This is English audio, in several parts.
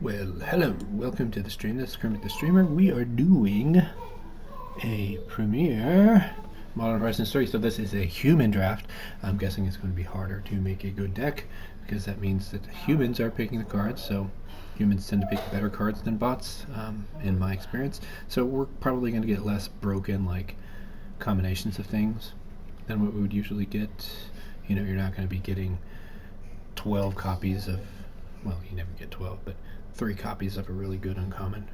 Well, hello, welcome to the stream. This is Kermit the Streamer. We are doing a premiere Modern Horizons 3. So this is a human draft. I'm guessing it's going to be harder to make a good deck because that means that humans are picking the cards. So humans tend to pick better cards than bots, in my experience. So we're probably going to get less broken like combinations of things than what we would usually get. You know, you're not going to be getting 12 copies of, well, you never get 12, but 3 copies of a really good uncommon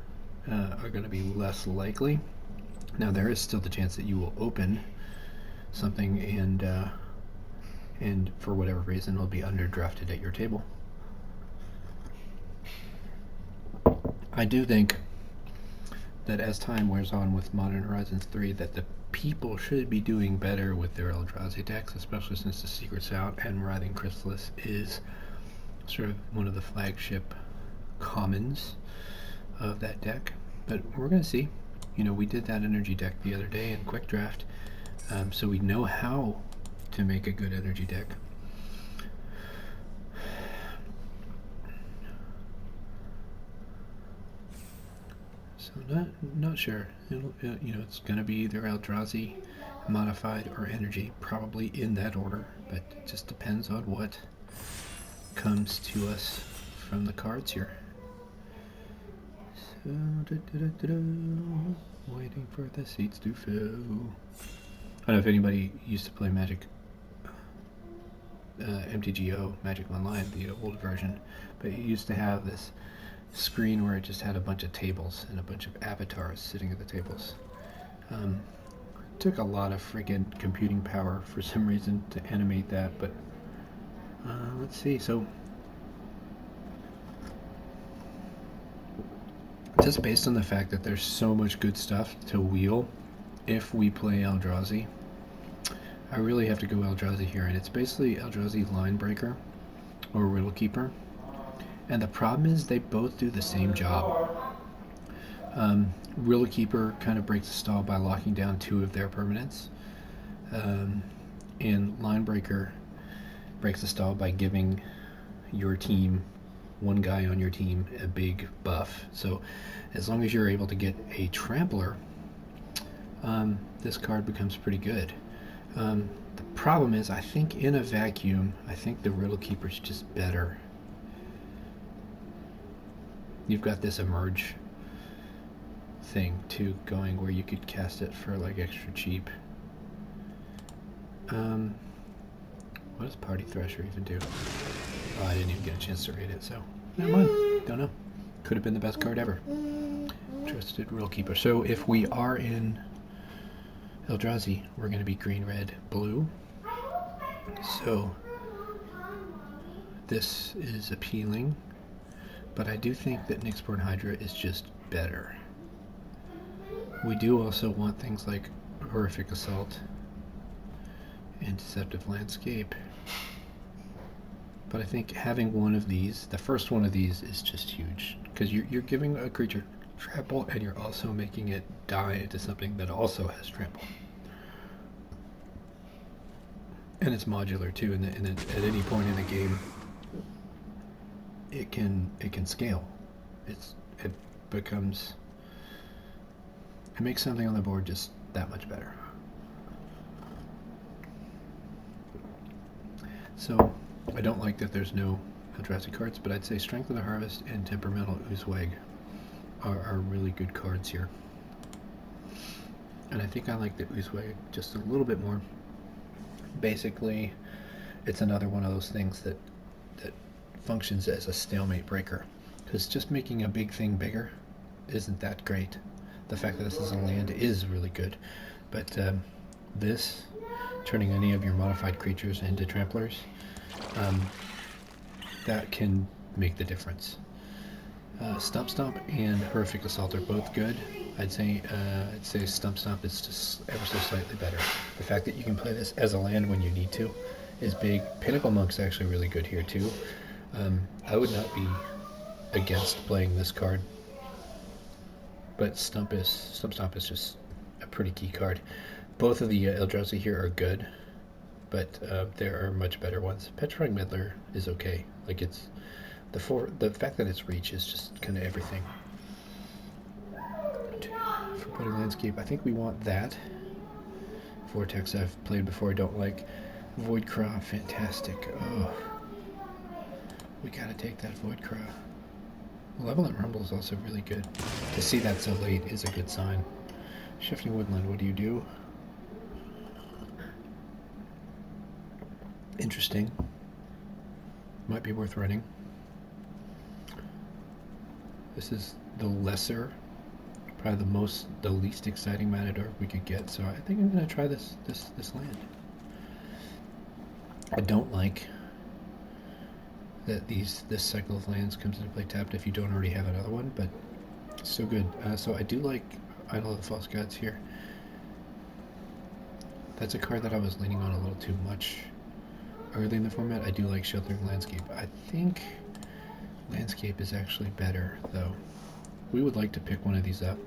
are going to be less likely. Now there is still the chance that you will open something and for whatever reason it'll be underdrafted at your table. I do think that as time wears on with Modern Horizons 3 that the people should be doing better with their Eldrazi decks, especially since the Secret's out and Writhing Chrysalis is sort of one of the flagship commons of that deck. But we're going to see. You know, we did that energy deck the other day in Quick Draft, so we know how to make a good energy deck. So not sure. It's going to be either Eldrazi, modified, or energy, probably in that order. But it just depends on what comes to us from the cards here. So, waiting for the seats to fill. I don't know if anybody used to play Magic, MTGO, Magic Online, the old version, but it used to have this screen where it just had a bunch of tables and a bunch of avatars sitting at the tables. It took a lot of friggin' computing power for some reason to animate that, but let's see. So just based on the fact that there's so much good stuff to wheel if we play Eldrazi, I really have to go Eldrazi here, and it's basically Eldrazi Line Breaker or Riddle Keeper. And the problem is they both do the same job. Riddle Keeper kind of breaks the stall by locking down 2 of their permanents, and Line Breaker breaks the stall by giving your team, one guy on your team, a big buff. So as long as you're able to get a Trampler, this card becomes pretty good. The problem is, I think in a vacuum, I think the Riddle Keeper's just better. You've got this emerge thing too going where you could cast it for like extra cheap. What does Party Thresher even do? Oh, I didn't even get a chance to read it, so never mind. Don't know. Could have been the best card ever. Trusted Riddle Keeper. So if we are in Eldrazi, we're going to be green, red, blue. So this is appealing, but I do think that Nyxborn Hydra is just better. We do also want things like Horrific Assault and Deceptive Landscape. But I think having one of these, the first one of these, is just huge. Because you're giving a creature trample and you're also making it die into something that also has trample. And it's modular too, and at any point in the game, it can scale. It makes something on the board just that much better. So I don't like that there's no Eldrazi cards, but I'd say Strength of the Harvest and Temperamental Oozewag are really good cards here. And I think I like the Oozewag just a little bit more. Basically, it's another one of those things that functions as a stalemate breaker, because just making a big thing bigger isn't that great. The fact that this is a land is really good, but this, turning any of your modified creatures into tramplers, that can make the difference. Stump Stomp and Horrific Assault are both good. I'd say Stump Stomp is just ever so slightly better. The fact that you can play this as a land when you need to is big. Pinnacle Monk's actually really good here too. I would not be against playing this card, but Stump Stomp is just a pretty key card. Both of the Eldrazi here are good, but there are much better ones. Petrifying Meddler is okay. Like, it's the fact that it's reach is just kind of everything. For putting landscape, I think we want that. Vortex I've played before, I don't like. Voidcraw, fantastic. Oh, we gotta take that Voidcraw. Malevolent Rumble is also really good. To see that so late is a good sign. Shifting Woodland, what do you do? Interesting. Might be worth running. This is the lesser, probably the least exciting Matador we could get, so I think I'm gonna try this land. I don't like that this cycle of lands comes into play tapped if you don't already have another one, but it's so good. So I do like Idol of the False Gods here. That's a card that I was leaning on a little too much early in the format. I do like Sheltering Landscape. I think Landscape is actually better, though. We would like to pick one of these up,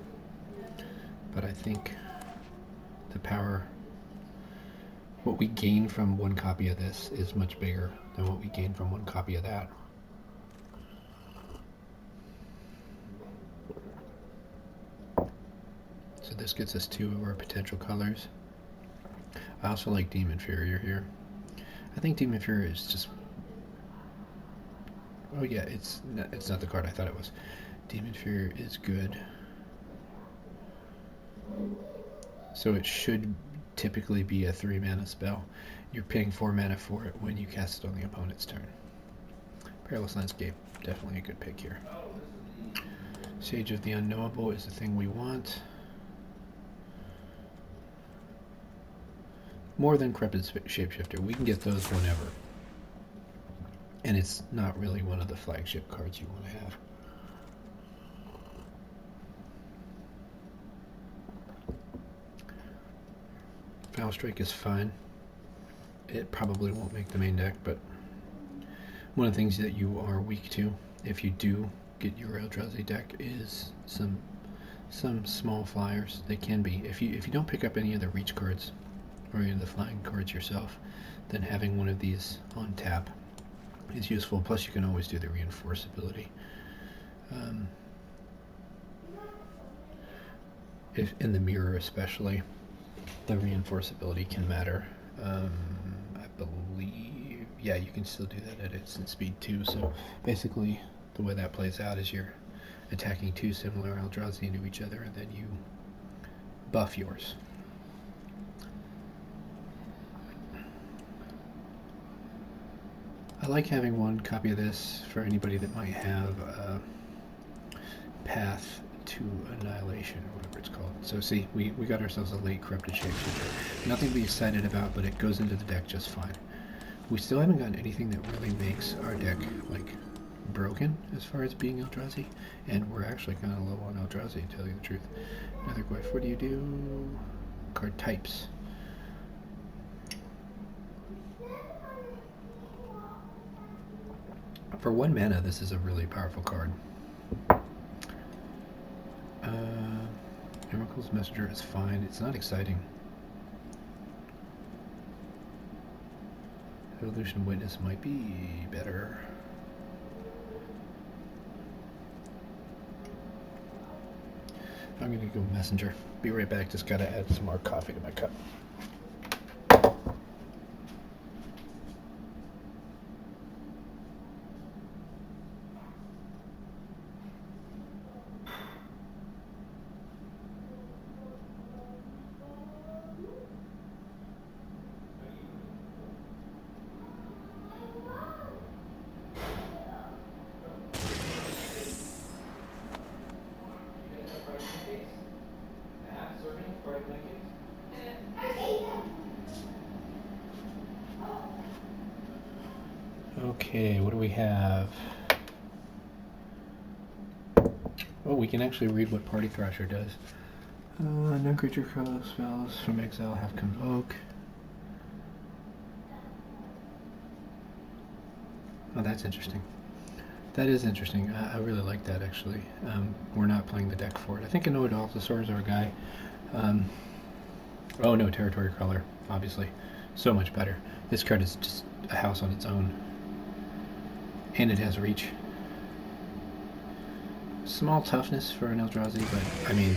but I think the power, what we gain from one copy of this is much bigger than what we gain from one copy of that. So this gets us 2 of our potential colors. I also like Demon Furrier here. I think Demon Furrier is just... Oh yeah, it's not the card I thought it was. Demon Furrier is good. So it should typically be a 3-mana spell. You're paying 4 mana for it when you cast it on the opponent's turn. Perilous Landscape, definitely a good pick here. Sage of the Unknowable is the thing we want. More than Crepid Shapeshifter. We can get those whenever. And it's not really one of the flagship cards you want to have. Foul Strike is fine. It probably won't make the main deck, but one of the things that you are weak to, if you do get your Eldrazi deck, is some small flyers. They can be. If you don't pick up any of the reach cards or any of the flying cards yourself, then having one of these on tap is useful. Plus you can always do the reinforce ability. If in the mirror especially, the reinforce ability can matter. I believe, yeah, you can still do that at instant speed too. So basically the way that plays out is you're attacking 2 similar Eldrazi into each other, and then you buff yours. I like having one copy of this for anybody that might have a Path to Annihilation, or whatever it's called. So see, we got ourselves a late Corrupted Shapeshifter. Nothing to be excited about, but it goes into the deck just fine. We still haven't gotten anything that really makes our deck, like, broken as far as being Eldrazi, and we're actually kind of low on Eldrazi, to tell you the truth. Another Glyph, what do you do? Card types. For 1 mana, this is a really powerful card. Miracle's Messenger is fine. It's not exciting. Evolution Witness might be better. I'm gonna go Messenger. Be right back. Just gotta add some more coffee to my cup. Okay, what do we have? Oh, we can actually read what Party Thrasher does. Non-creature spells from exile have convoke. Oh, that's interesting. That is interesting. I really like that, actually. We're not playing the deck for it. I think Annoyed Allosaur's our guy. Oh no, Territory Crawler, obviously. So much better. This card is just a house on its own. And it has reach. small toughness for an Eldrazi, but I mean,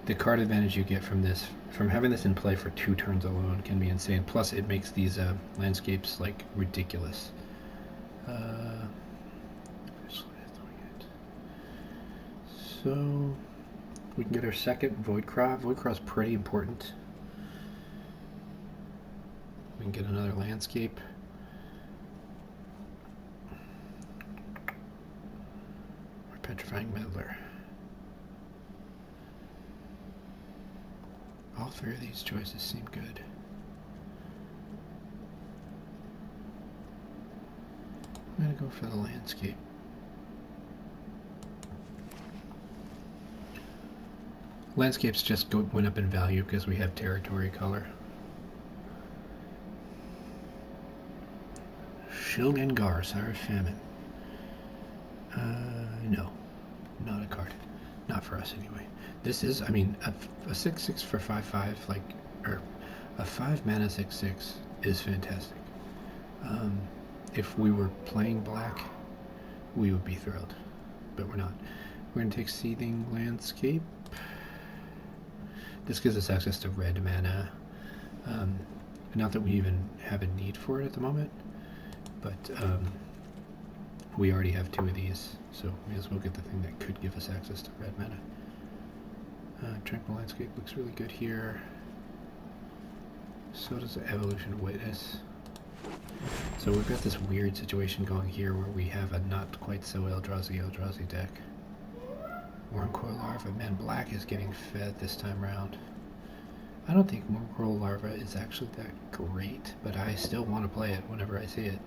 the card advantage you get from this, from having this in play for 2 turns alone, can be insane. Plus, it makes these landscapes like ridiculous. So we can get our second Voidcraw. Voidcraw's pretty important. We can get another landscape. Or Petrifying Meddler. All 3 of these choices seem good. I'm gonna go for the landscape. Landscapes just went up in value because we have territory color. Shilgengar, Sire of Famine. No, not a card. Not for us anyway. This is, I mean, a 6/6 for 5/5, like, or a 5 mana 6/6 is fantastic. If we were playing black, we would be thrilled, but we're not. We're going to take Seething Landscape. This gives us access to red mana. Not that we even have a need for it at the moment, but we already have 2 of these, so we as well get the thing that could give us access to red mana. Tranquil Landscape looks really good here. So does the Evolution Witness. So we've got this weird situation going here where we have a not quite so Eldrazi deck. Wormcoil Larva. Man, black is getting fed this time around. I don't think Wormcoil Larva is actually that great, but I still want to play it whenever I see it.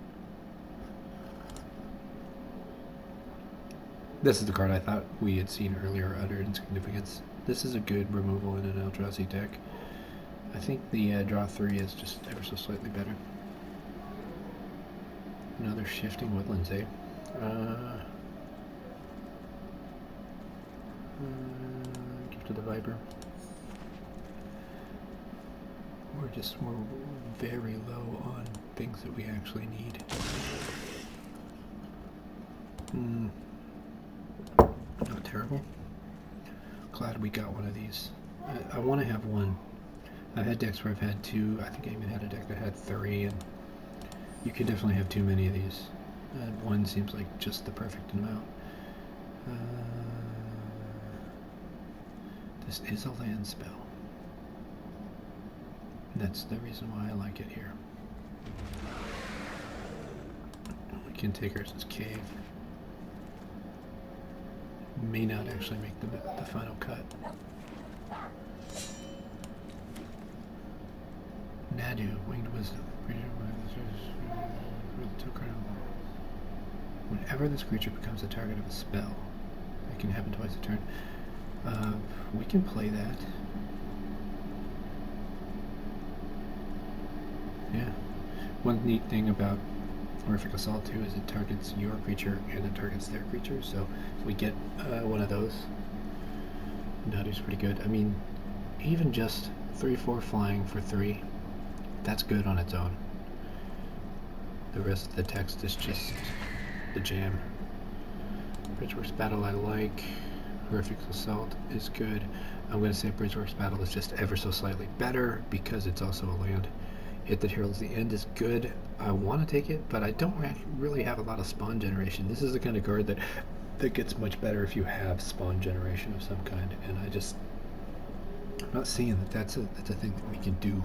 This is the card I thought we had seen earlier, Utter Insignificance. This is a good removal in an Eldrazi deck. I think the draw 3 is just ever so slightly better. Another Shifting Woodlands, eh? Give to the Viper. We're very low on things that we actually need. Not terrible. Glad we got one of these. I want to have one. I've had decks where I've had 2. I think I even had a deck that had 3, and you can definitely have too many of these. 1 seems like just the perfect amount. This is a land spell. That's the reason why I like it here. We can take ours as Cave. May not actually make the final cut. Nadu, Winged Wisdom. Whenever this creature becomes the target of a spell, it can happen twice a turn. We can play that. Yeah. One neat thing about Horrific Assault 2 is it targets your creature and it targets their creature, so if we get one of those, Nadu's pretty good. I mean, even just 3/4 flying for 3, that's good on its own. The rest of the text is just the jam. Bridgeworks Battle I like. Horrific Assault is good. I'm going to say Bridgeworks Battle is just ever so slightly better because it's also a land. Hit that Heralds the End is good. I want to take it, but I don't really have a lot of spawn generation. This is the kind of card that gets much better if you have spawn generation of some kind, and I'm not seeing that's a thing that we can do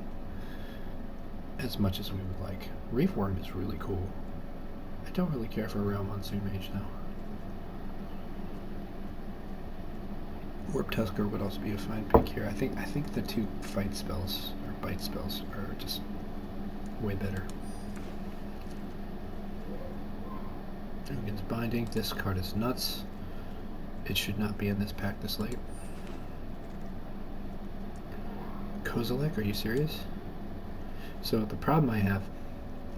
as much as we would like. Reef Worm is really cool. I don't really care for Realm Monsoon Mage though. Warp Tusker would also be a fine pick here. I think the 2 fight spells or bite spells are just way better. Dragon's Binding. This card is nuts. It should not be in this pack this late. Kozilek, are you serious? So the problem I have,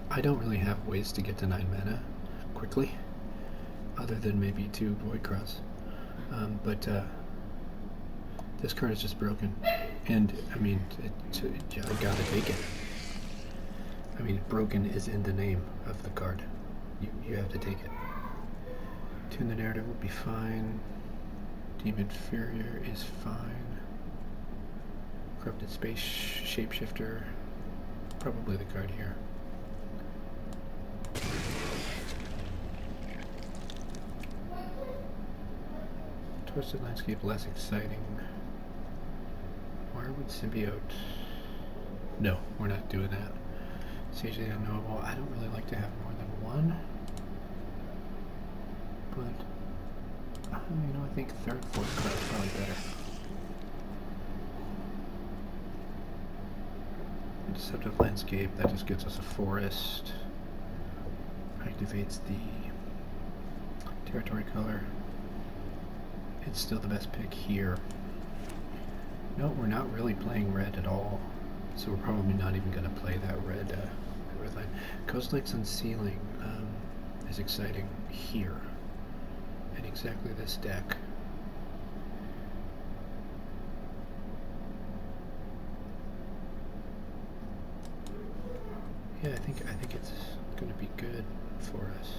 I don't really have ways to get to 9 mana quickly, other than maybe 2 Voidcraws. But this card is just broken, and I mean, I gotta take it. I mean, broken is in the name of the card. You have to take it. Tune the Narrative would be fine. Demon Inferior is fine. Corrupted Space Shapeshifter, probably the card here. Twisted Landscape, less exciting. Wirewood Symbiote. No, we're not doing that. Sage of the Unknowable, I don't really like to have more than one. But, you know, I think third, fourth card is probably better. Deceptive Landscape, that just gives us a forest. Activates the territory color. It's still the best pick here. No, we're not really playing red at all, so we're probably not even going to play that red line. Kozilek's Unsealing is exciting here, in exactly this deck. Yeah, I think it's going to be good for us.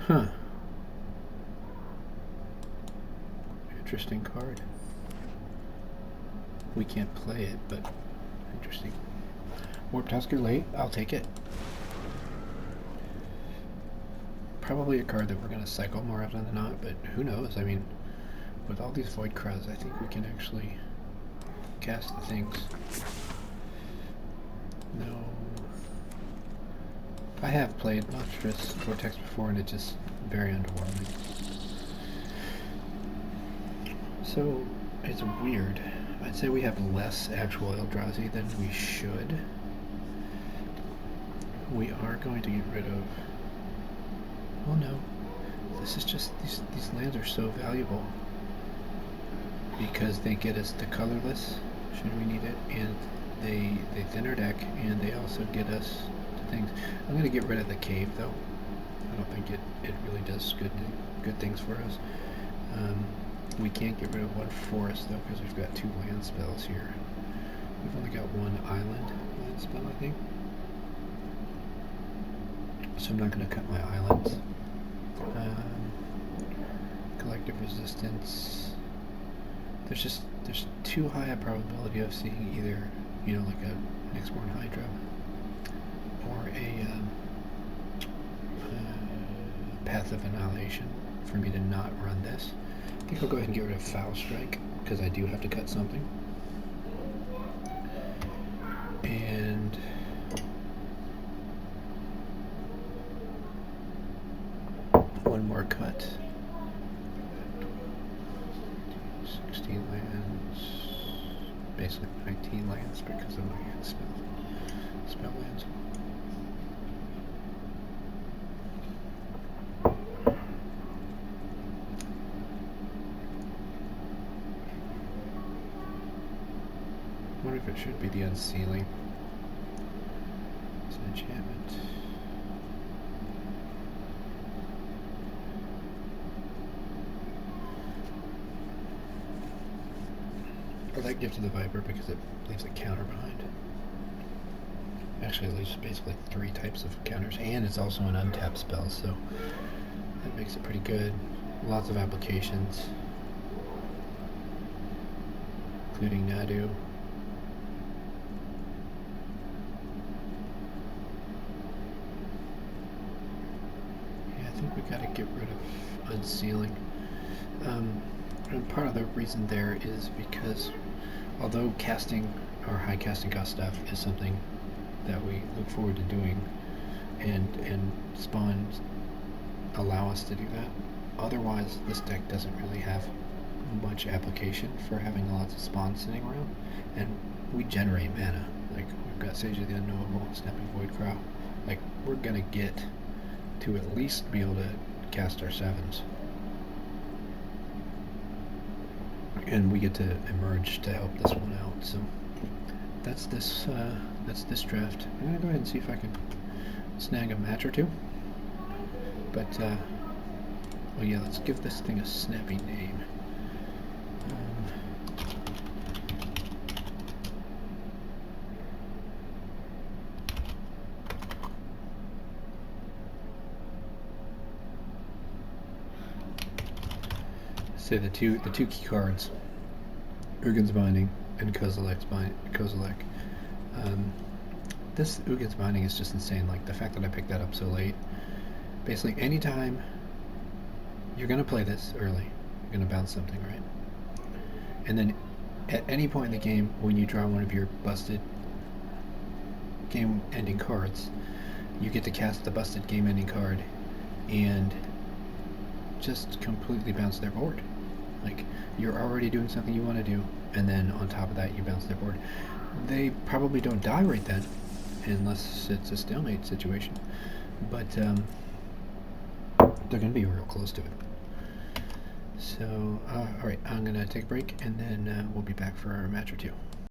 Huh. Interesting card. We can't play it, but interesting. Warp Tusker late, I'll take it. Probably a card that we're going to cycle more often than not, but who knows? I mean, with all these Void Crows, I think we can actually cast the things. No. I have played Monstrous Vortex before, and it's just very underwhelming. So, it's weird. I'd say we have less actual Eldrazi than we should. We are going to get rid of... Oh no. This is just... These lands are so valuable. Because they get us the colorless, should we need it, and they thin our deck, and they also get us to things. I'm going to get rid of the cave, though. I don't think it really does good things for us. We can't get rid of one forest, though, because we've got 2 land spells here. We've only got 1 island land spell, I think. So I'm not going to cut my islands. Collective Resistance. There's too high a probability of seeing either, you know, like a Nyxborn Hydra or a Path of Annihilation for me to not run this. I think I'll go ahead and get rid of Foul Strike, because I do have to cut something. And one more cut. 16 lands, basically 19 lands because of my spell lands. I wonder if it should be the Unsealing. It's an enchantment. I like Gift of the Viper because it leaves a counter behind. Actually, it leaves basically 3 types of counters, and it's also an untapped spell, so that makes it pretty good. Lots of applications, including Nadu. Yeah, I think we gotta get rid of Unsealing. And part of the reason there is because although casting our high casting cost stuff is something that we look forward to doing, and spawns allow us to do that, otherwise this deck doesn't really have much application for having lots of spawns sitting around, and we generate mana. Like, we've got Sage of the Unknowable, Snapping Void Crow. Like, we're gonna get to at least be able to cast our 7s. And we get to emerge to help this one out. So that's this draft. I'm gonna go ahead and see if I can snag a match or 2. But Oh yeah, let's give this thing a snappy name. Say the two key cards, Ugin's Binding and Kozilek. This Ugin's Binding is just insane. Like the fact that I picked that up so late. Basically, anytime you're gonna play this early, you're gonna bounce something, right? And then at any point in the game, when you draw one of your busted game-ending cards, you get to cast the busted game-ending card and just completely bounce their board. Like, you're already doing something you want to do, and then on top of that, you bounce their board. They probably don't die right then, unless it's a stalemate situation. But they're going to be real close to it. So, alright, I'm going to take a break, and then we'll be back for a match or two.